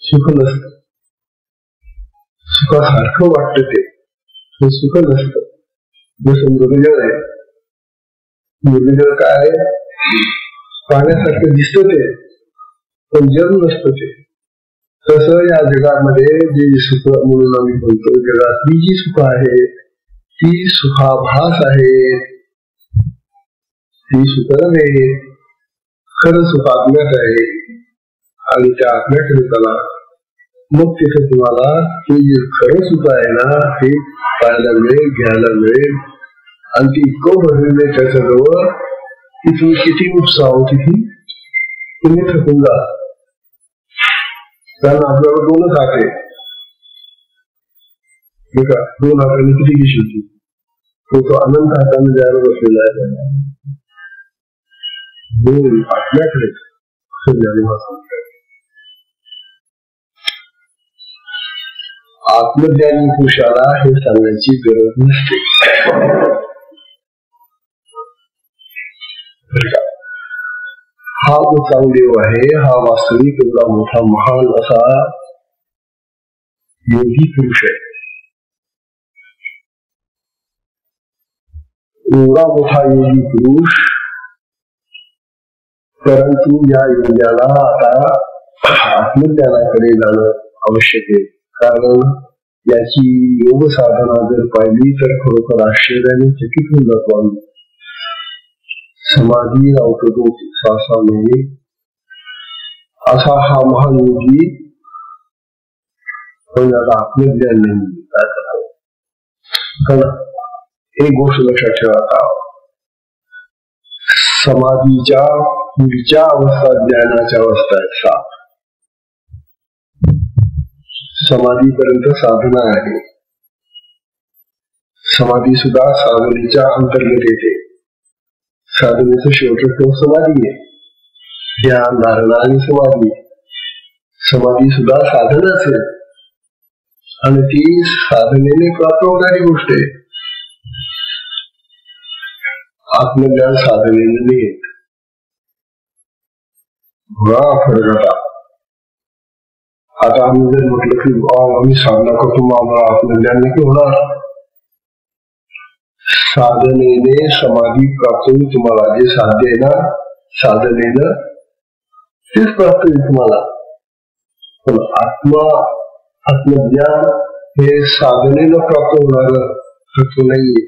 सुख नसत. सुखासारखं वाटत ते सुख नसत. जसं मृगजळ आहे, मृगजळ काय पाण्यासारखं दिसत ते, पण जल नसतं ते. तसं या जगामध्ये जे सुख म्हणून आम्ही बोलतो, जगातली जी सुख आहे ती सुखाभास आहे. ती सुख नाही, खरं सुख आत्म्यात आहे. आणि त्या आत्म्याकडे चला, मग तिथे तुम्हाला ते जे खरं सुख आहे ना ते पाहायला मिळेल, घ्यायला मिळेल. आणि ती इतकं भरलेलं आहे त्याच्याजवळ की तुम्ही किती उत्साह किती तुम्ही थकून जा. कारण आपल्याला दोनच हात आहे, दोन हाताने किती घेशील तू? तो अनंत हाताने द्यायला बसलेला आहे. दोन आपल्याकडे आत्मज्ञानी पुरुषाला हे सांगण्याची गरज नसते. हा जो चांगदेव आहे हा वास्तविक एवढा मोठा महान असा योगी पुरुष आहे. एवढा मोठा योगी पुरुष, परंतु या योग्याला आता आत्मज्ञानाकडे जाणं आवश्यक आहे. कारण याची योग साधना जर पाहिली तर खरोखर आश्चर्याने चकित होऊन जातो आम्ही. समाधी लावतो तो 6 महिने असा हा महान योगी. पण याला आत्मज्ञान नाही. काय करावं? कारण एक गोष्ट लक्षात ठेवा, समाधीच्या पुढच्या अवस्था ज्ञानाच्या अवस्था आहेत 7. समाधीपर्यंत साधना आहे. समाधी सुद्धा साधनेच्या अंतर्गत येते. साधनेचं शेवटचं समाधी आहे. ध्यान, धारणा आणि समाधी. समाधी सुद्धा साधनाच आहे आणि ती साधनेने प्राप्त होणारी गोष्ट आहे. आत्मज्ञान साधनेने नाही. बघा फरक होता. आता आम्ही जर म्हटलं की आम्ही साधना करतो मग आम्हाला आत्मज्ञान नाही होणार. साधनेने समाधी प्राप्त होईल तुम्हाला. जे साध्य आहे ना साधनेनं तेच प्राप्त होईल तुम्हाला. पण आत्मज्ञान हे साधनेनं प्राप्त होणार तत्व नाहीये.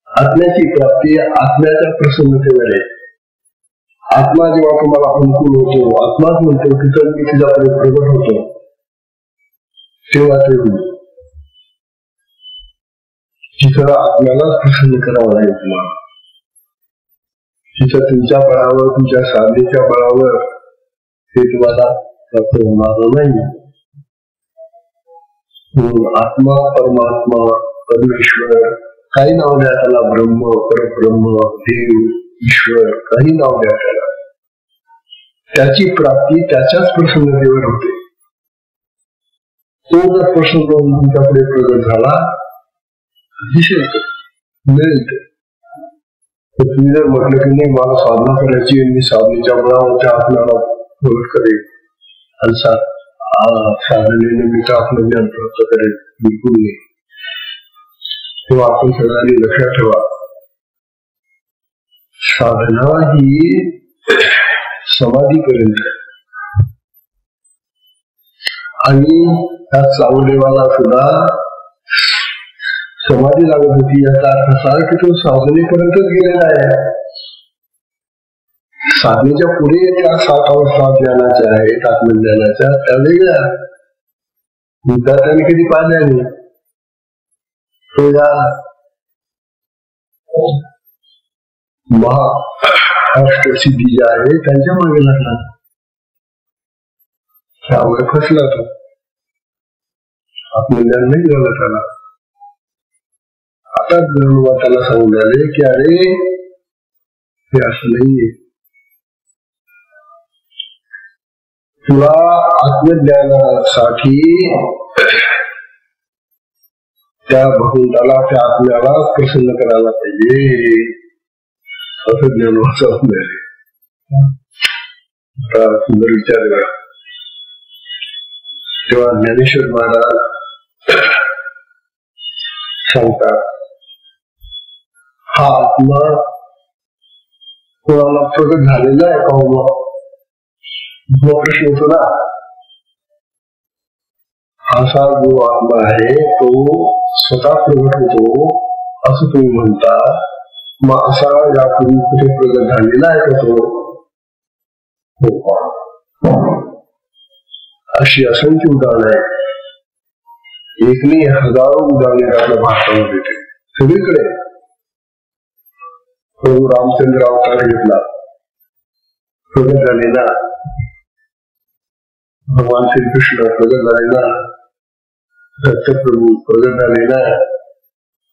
आत्म्याची प्राप्ती आत्म्याच्या प्रसन्नतेवर आहे. आत्मा जेव्हा तुम्हाला अनुकूल होतो, आत्माच म्हणतो तिथं मी तुझ्याकडे प्रगट होतो, तेव्हा ते होईल. तिथं आत्म्यालाच प्रसन्न करावं लागेल तुम्हाला. तिथं तुमच्या बळावर, तुमच्या साधनेच्या बळावर हे तुम्हाला प्राप्त होणार नाही. आत्मा, परमात्मा, परमेश्वर काही नाव द्या त्याला, ब्रह्म, परब्रह्म, देव, ईश्वर काही नाव द्या त्याला, त्याची प्राप्ती त्याच्याच प्रसन्नतेवर होते. तो जर प्रसन्न होऊन तुमच्याकडे प्रगट झाला दिसेल मिळेल. तुम्ही जर म्हटलं की नाही मला साधना करायची, मी साधनेच्या बळावर त्या आपल्याला प्रगट करेल आणि साधनेने मी तर आपलं ज्ञान प्राप्त करेल, बिलकुल नाही. तेव्हा आपण सगळ्यांनी लक्षात ठेवा, साधना ही समाधीपर्यंत आणि त्या चावडेवाला सुद्धा समाधी लागत होती. याचा अर्थ असा की तो साधनेपर्यंतच गेलेला आहे. साधनेच्या पुढे त्या 7 अवस्था ज्ञानाच्या आहेत, आत्मज्ञानाच्या, त्या वेगळ्या विद्यार्थ्यांनी कधी पाहिल्या नाही. तो या महाअष्टसिद्धी ज्या आहे त्यांच्या मागे लागला, त्यामुळे फसला तो. आत्मज्ञान नाही झालं त्याला. आता त्याला सांगून झाले की अरे हे असं नाहीये. तुला आत्मज्ञानासाठी त्या भगवंताला, त्या आत्म्याला प्रसन्न करायला पाहिजे, असं ज्ञान वाचत नाही. सुंदर विचार करा. तेव्हा ज्ञानेश्वर महाराज सांगतात, हा आत्मा कोणाला प्रगट झालेला आहे का? प्रश्न होतो ना. असा जो आत्मा आहे तो स्वतः प्रगट होतो असं तुम्ही म्हणता, मग असा यापूर्वी कुठे प्रगट झालेला आहे का तो? अशी असंख्य उदाहरणं आहेत. एक नाही, हजारो उदाहरणे आपल्या भारतामध्ये सगळीकडे. प्रभू रामचंद्र अवतार घेतला, प्रगट झालेला. भगवान श्रीकृष्ण प्रगट झालेला, दत्तप्रभू प्रगट झालेला.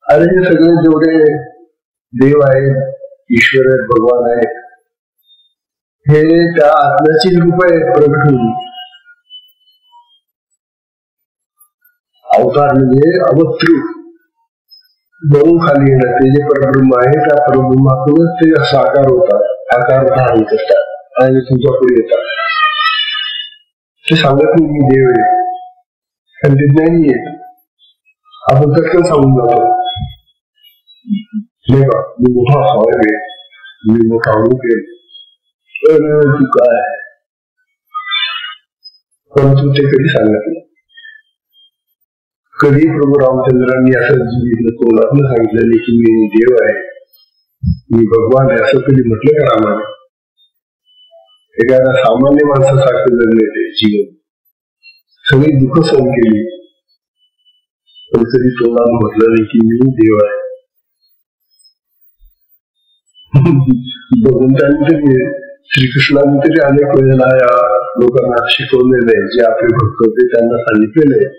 अरे हे सगळे जेवढे देव आहेत, ईश्वर आहेत, भगवान आहेत, हे त्या आत्म्याची रूप आहेत प्रगट होऊन. अवतार म्हणजे अवतृ, वरून खाली येणं. ते जे परब्रह्म आहे त्या परब्रह्मातूनच ते साकार होतात, आकार धारण करतात आणि तुमच्या पुढे येतात. ते सांगत नाही मी देव आहे, पण ते ज्ञानी आहेत. आपण पटकन सांगून जातो नाही का, मी मोठा साहेब आहे, मी मोठा अमुक आहे, तू काय. परंतु ते कधी सांगत नाही. कधी प्रभू रामचंद्रांनी असं जीवित तोंडातून सांगितलेले की मी देव आहे, मी भगवान आहे असं कधी म्हटलं का रामाने? एखाद्या सामान्य माणसासारखं जगले ते जीवन, सगळी दुःख सहन केली, पण कधी तोंडाने म्हटलं नाही की मी देव आहे. भगवंतांनी तरी श्रीकृष्णाने तरी अनेक वेळेला या लोकांना शिकवलेले आहे, जे आपले भक्त होते त्यांना सांगितलेले आहे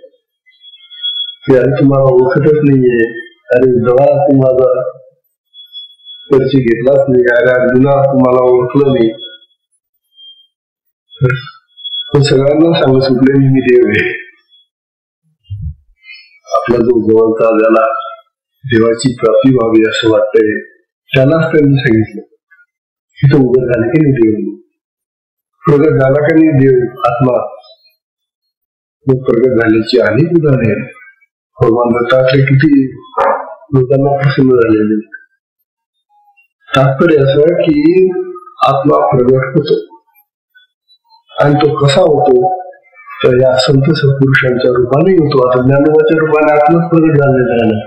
की अरे तुम्हाला ओळखतच नाहीये, अरे जवळ तू माझा परिचय घेतलाच नाही, अरे अर्जुना तुम्हाला ओळखलं नाही. तर सगळ्यांना सांगू सुटले मी देव आहे. आपला जो जवळचा ज्याला देवाची प्राप्ती व्हावी असं वाटतंय त्यालाच त्यांनी सांगितलं की तो उघड झाले की नाही देव, प्रगट झाला का नाही देव आत्मा. प्रगट झाल्याची अनेक उदाहरणे आहेत. भगवान दत्तात्रय किती लोकांना प्रसन्न झालेले. तात्पर्य असं की आत्मा प्रगट होतो, आणि तो कसा होतो तर या संत सत्पुरुषांच्या रूपाने होतो. आता ज्ञानोबाच्या रूपाने आत्माच प्रगट झालेला आहे.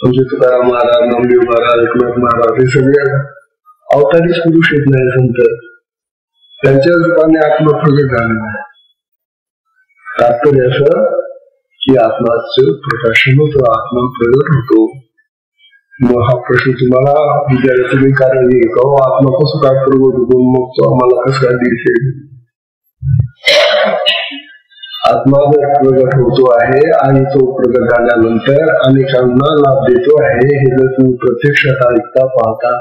म्हणजे तुकाराम महाराज, नामदेव महाराज, एकनाथ महाराज हे सगळे अवतारीच पुरुष येत नाही संत, त्यांच्या रूपाने आत्मा प्रगट झालेला आहे. तात्पर्य असं की आत्माचं प्रकाशन होतं, आत्मा प्रगट होतो. मग हा प्रश्न तुम्हाला विचारायचं काही कारण नाही का आत्मा कसं काय प्रगट होतो, मग तो आम्हाला कसं काय दिसेल. आत्मा जर प्रगट होतो आहे आणि तो प्रगट झाल्यानंतर अनेकांना लाभ देतो आहे, हे जर तुम्ही प्रत्यक्षात ऐकता पाहता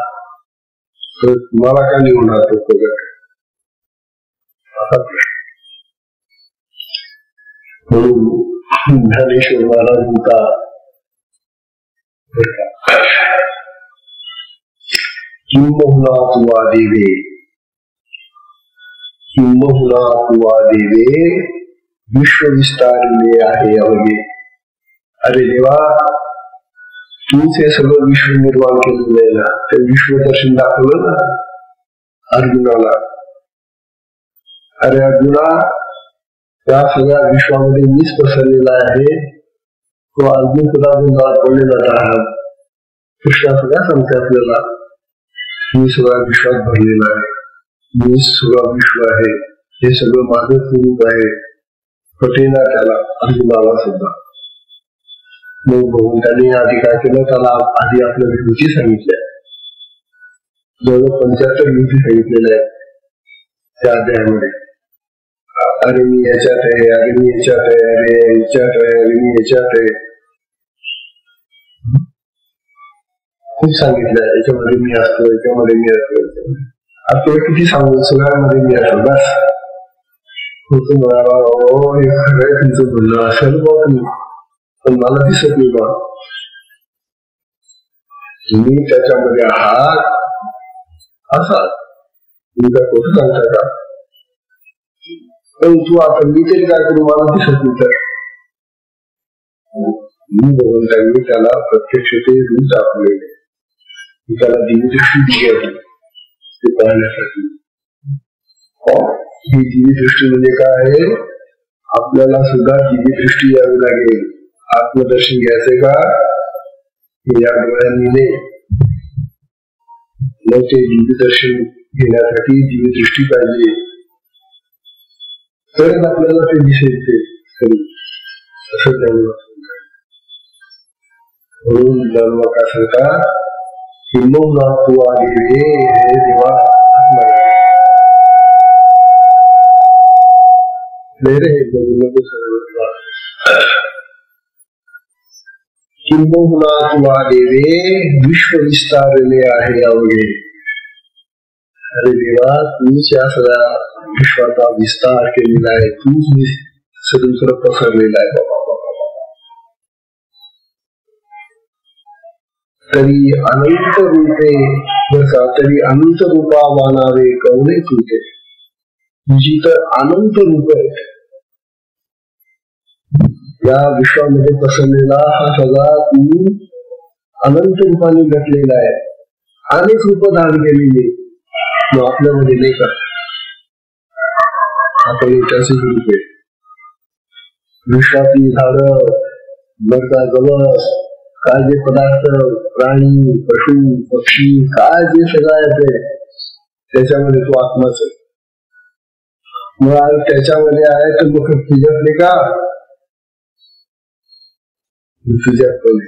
तर तुम्हाला का नाही होणार तो प्रगट, असा प्रश्न. म्हणून ज्ञानेश्वर महाराज म्हणतात किंबहुना तुवा देवे, किंबहुना तुवा देवे विश्व विस्तारले आहे अवघे. अरे देवा, तूच हे सगळं विश्व निर्माण केलेलं आहे ना, ते विश्व दर्शन दाखवलं ना अर्जुनाला. अरे अर्जुना, त्या सगळ्या विश्वामध्ये मीच पसरलेला आहे. तो अर्जुन सुद्धा पडलेला आहात. कृष्णा सुद्धा सांगते आपल्याला मी सगळ्या विश्वात भरलेला आहे, मी सगळं विश्व आहे, हे सगळं माझं स्वरूप आहे. पटेना त्याला अर्जुनाला सुद्धा. मग भगवंतांनी आधी काय केलं, त्याला आधी आपल्या विभूती सांगितल्या. जवळ 75 विभूती सांगितलेल्या आहेत त्या अध्यायामध्ये. अरे मी याच्यात आहे, अरे मी याच्यात आहे, अरे याच्यात आहे, अरे मी याच्यात आहे, खूप सांगितलंय. याच्यामध्ये मी असतो, याच्यामध्ये मी असतो. आपल्याला किती सांगू, सगळ्यांमध्ये मी असतो बस. तुमचं म्हणणं असेल बा तुम्ही, पण मला दिसत नाही बा तुम्ही त्याच्यामध्ये आहात असा तुम्ही काय खोटं सांगता का? पण तू आता मी तरी काय करू, मला दिसत नाही. तर मी भगवंतांनी त्याला प्रत्यक्ष ते रूप दाखवलेले, त्याला दिव्य दृष्टी दिली आहे ते पाहण्यासाठी. ही दिव्य दृष्टी म्हणजे काय आहे, आपल्याला सुद्धा दिव्य दृष्टी यावी लागेल. आत्मदर्शन घ्यायचंय का या डोळ्यांनी नाही, मग ते दिव्य दर्शन घेण्यासाठी दिव्य दृष्टी पाहिजे, तरच आपल्याला ते दिसेल. ते असं जाणवं. म्हणून जाणवा काय सांगतात, किंबहुना तुवा देवे, हे देवा किंबहुना तुवा देवे विश्व विस्तारले आहे अवघे. अरे देवा, तूच या सगळ्या विश्वाचा विस्तार केलेला आहे, तूच सगळीकडे पसरलेला आहे बाबा. तरी अनंत रूपे जसा, तरी अनंत रूपा मानावे कवणे तुझे. तुझी तर अनंत रूप आहेत. या विश्वामध्ये पसरलेला हा सगळा तू अनंत रूपाने घटलेला आहे. अनेक रूप धारण केलेली मग आपल्यामध्ये नाही का, आपण त्याचे रूप आहे. विश्वातली झाडं, गडचा गवस, काय जे पदार्थ प्राणी पशु पक्षी काय जे सगळं आहे ते त्याच्यामध्ये तो आत्माच आहे. मग त्याच्यामध्ये आहे तर मग तुझ्यातले का तुझ्यात पण.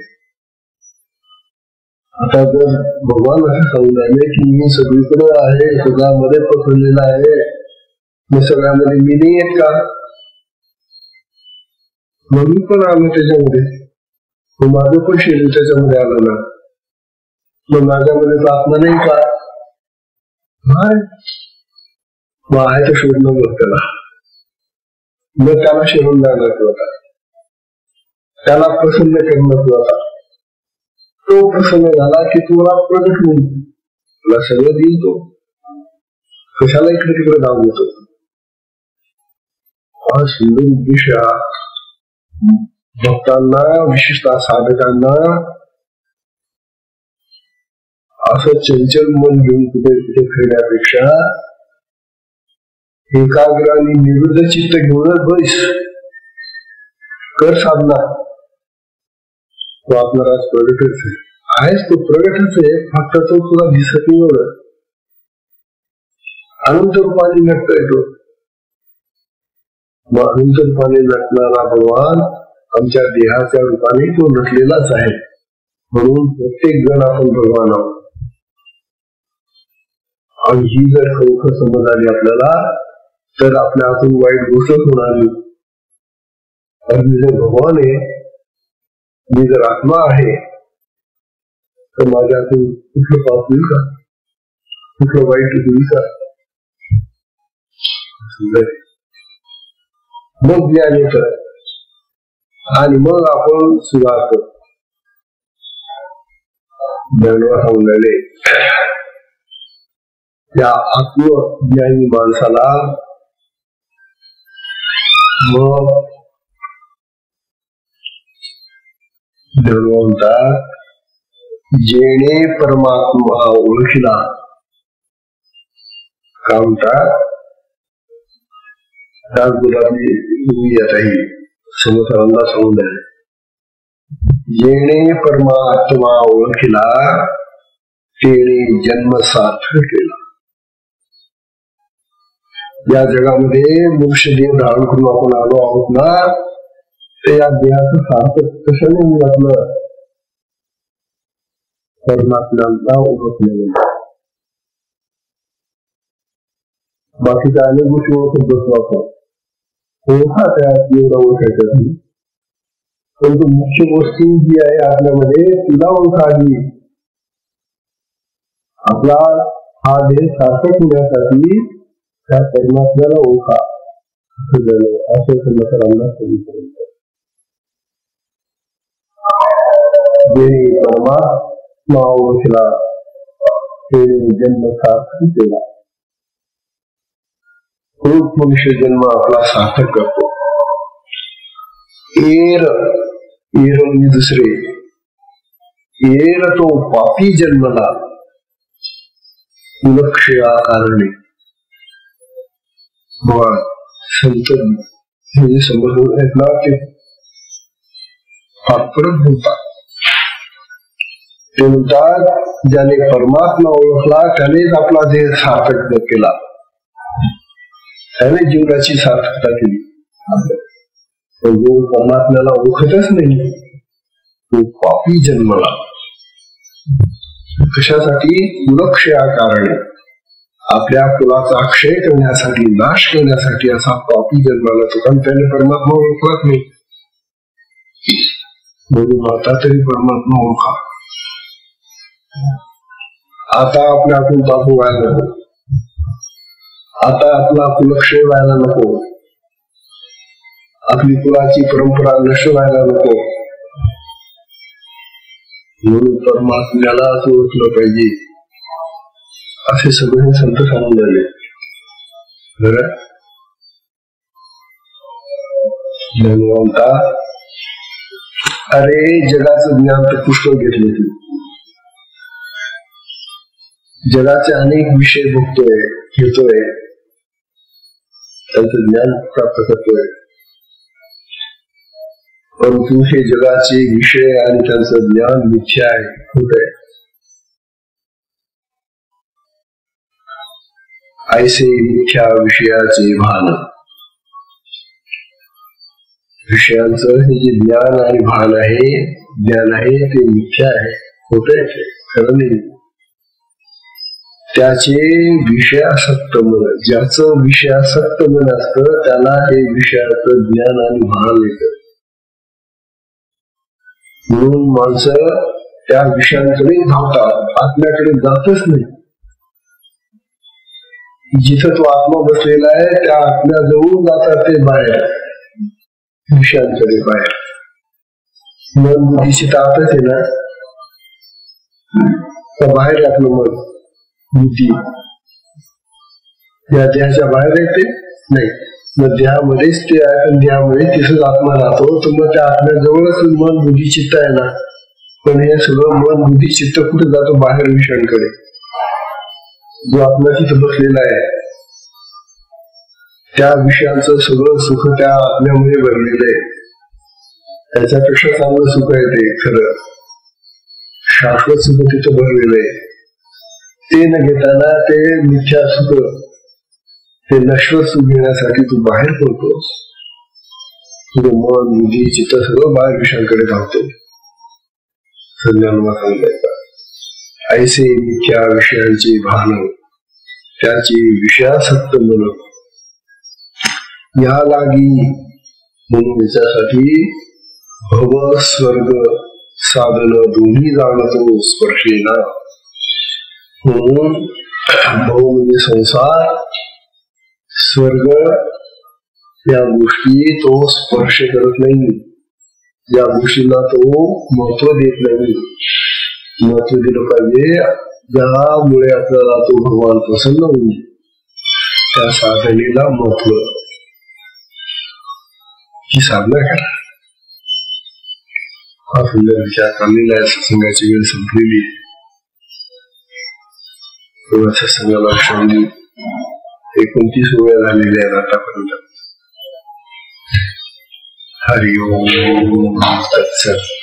आता जर भगवान असं सांगून राहिले की मी सगळीकडे आहे, सगळ्यामध्ये पसरलेला आहे, मग सगळ्यामध्ये मी नाही येत का? मग मी पण आलो त्याच्यामध्ये, मग माझं पण शरीर त्याच्यामध्ये आलं ना, मग माझ्यामध्ये तो आत्मा नाही का? मग आहे तर शोधणं मग त्याला, मग त्याला शिरून जाणं होता, त्याला प्रसन्न करणं होता. तो प्रसन्न झाला की तुला प्रगट होईल, तुला सगळं देईल तो. कशाला इकडे तिकडे जाऊ देतो? हा सुंदर उद्देश भक्तांना, विशेषतः साधकांना असं चंचल मन घेऊन कुठे कुठे फिरण्यापेक्षा एकाग्र आणि निवृत्त चित्त घेऊनच बस कर साधना. तो आपला राज प्रगटच आहेच, तो प्रगटच आहे, फक्त तो तुला दिसत नाही एवढं. अनंत रूपाने नटतोय तो. मग अनंत रूपाने नटणारा भगवान आमच्या देहाच्या रूपाने तो नटलेलाच आहे, म्हणून प्रत्येक जण आपण भगवान आहोत. आणि ही जर खरोखर समज आली आपल्याला तर आपल्या हातून वाईट गोष्ट होणार नाही. आणि मी जर भगवान आहे, मी जर आत्मा आहे, तर माझ्या हातून कुठलं पाप होईल का? कुठलं वाईट होईल का? मग ज्ञान येतं आणि मग आपण सुधारतो. ज्ञानवा सांगले त्या आत्मज्ञानी माणसाला मग ज्ञानवा म्हणतात, जेणे परमात्मा ओळखला. का म्हणतात? समोरांना सांगून द्यायला, जेणे परमात्मा ओळखला तेणे जन्म सार्थक केला. या जगामध्ये मनुष्य देह धारण करून आपण आलो आहोत ना, तर या देहाचं सार्थक कशाने आपलं परमात्म्याला ओळखले. बाकीच्या अनेक गोष्टी ओळखत बसलो आपण, ओळखा त्यात एवढा ओळखायचं नाही, परंतु मुख्य गोष्टी जी आहे आपल्यामध्ये तिला ओळखा आली. आपला हा देह सार्थक होण्यासाठी त्या परमात्म्याला ओळखा. असं समजताना परमात्मा ओळखला ते जन्म सार्थक केला. खूप मनुष्य जन्म आपला सार्थक करतो. एर म्हणजे दुसरे एर तो पापी जन्मला लक्ष कारणे. संत हे समजून ऐकला ते परत बोलतात. ते म्हणतात, ज्याने परमात्मा ओळखला त्यानेच आपला देह सार्थक केला, त्याने जीवनाची सार्थकता केली. जो परमात्म्याला ओळखतच नाही तो पापी जन्मला. कशासाठी? कुलक्ष या कारणे, आपल्या कुलाचा क्षय करण्यासाठी, नाश करण्यासाठी असा पापी जन्माला तो. कारण त्याने परमात्मा ओळखलाच नाही. म्हणून आता तरी परमात्मा ओळखा. आता आपल्या हातून पाप व्हायला नको, आता आपला कुलक्षय व्हायला नको, आपली कुलाची परंपरा नष्ट व्हायला नको. म्हणून परमात्म्याला ओळखलं पाहिजे, असे सगळे संत सांगून झाले. म्हणता, अरे जगाचं ज्ञान तर पुष्कळ घेतले तू, जगाचे अनेक विषय बघतोय, घेतोय, त्यांचं ज्ञान प्राप्त करतोय, परंतु हे जगाचे विषय आणि त्यांचं ज्ञान मिथ्या आहे, खोट आहे. ऐसे मिथ्या विषयाचे भान. विषयांचं हे जे ज्ञान आणि भान आहे, ज्ञान आहे ते मिथ्या आहे, खोट आहे, खरं नाही. त्याचे विषयासक्त मन, ज्याचं विषयासक्त मन असतं त्याला हे विषयाचं ज्ञान आणि भान येतं. म्हणून माणसं त्या विषयांकडे धावतात, आत्म्याकडे जातच नाही. जिथं तो आत्मा बसलेला आहे त्या आत्म्याजवळून जातात ते बाहेर, विषयांकडे बाहेर. मन बुद्धीची ताकद आहे ना, तर बाहेर आपलं मन बुद्धी या देहाच्या बाहेर येते नाही, मग देहामध्येच ते आहे, पण देहामध्ये तिथंच आत्मा राहतो. तर मग त्या आत्म्याजवळच मन बुद्धी चित्त आहे ना, पण हे सगळं मन बुद्धी चित्त कुठे जातो? बाहेर विषयांकडे. जो आत्मा तिथं बसलेला आहे त्या विषयांचं सगळं सुख त्या आत्म्यामध्ये भरलेलं आहे. त्याच्यापेक्षा चांगलं सुख आहे ते खरं, शाश्वत सुख तिथं भरलेलं आहे. ते न घेताना ते मिथ्या सुख, ते नश्वर सुख घेण्यासाठी तू बाहेर पडतोस. तुझं मन बुद्धी चित्त सगळं बाहेर विषयांकडे धावतो. ऐसे मिथ्या विषयांचे भान, त्याची विषयासक्त मन. या लागी म्हणून त्याच्यासाठी भव स्वर्ग साधन दोन्ही जाणतो स्पर्शेना. म्हणून भव म्हणजे संसार, स्वर्ग या गोष्टी तो स्पर्श करत नाही, या गोष्टीला तो महत्व देत नाही. महत्व दिलं पाहिजे ज्यामुळे आपल्याला तो भगवान प्रसन्न होईल, त्या साधनेला महत्व. ही साधना करा. हा सुंदर विचार चाललेला आहे. सत्संगाची वेळ संपलेली. सत्संगाला क्षमली 29 वेळा झालेल्या आहेत आतापर्यंत. हरि ओम तत्सत.